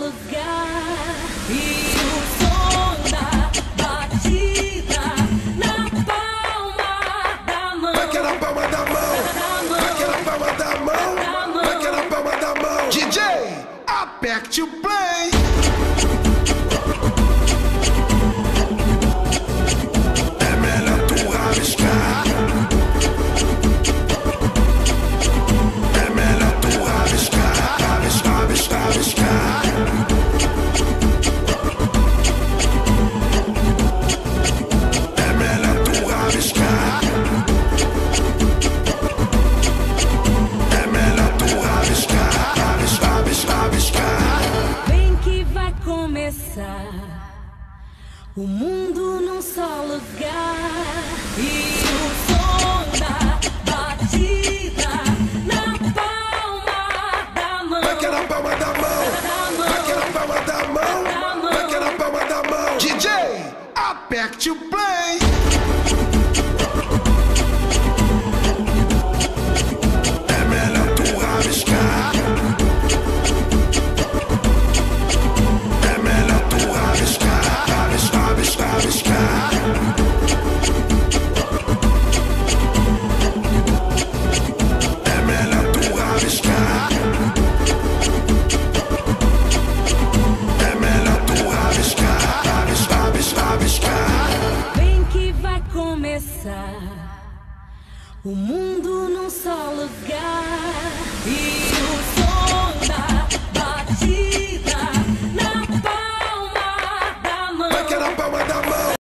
lugar. E o som da batida na palma da mão. Vai que é na palma da mão. Vai que é na palma da mão. Vai que é na palma da mão. DJ, aperte o play. É melhor tu arriscar. É melhor tu arriscar. Arriscar, arriscar, arriscar. É melhor tu arriscar. É melhor tu arriscar. Arriscar, arriscar, arriscar. Vem que vai começar o mundo num só lugar. E o som da batida na palma da mão. Vai que é na palma da mão. Vai que é na palma da mão. Vai que é na palma da mão. DJ, aperte o play. É melhor tu arriscar. É melhor tu arriscar. Arriscar, arriscar, arriscar. É melhor tu arriscar. É melhor tu arriscar. Arriscar, arriscar, arriscar. Vem que vai começar o mundo num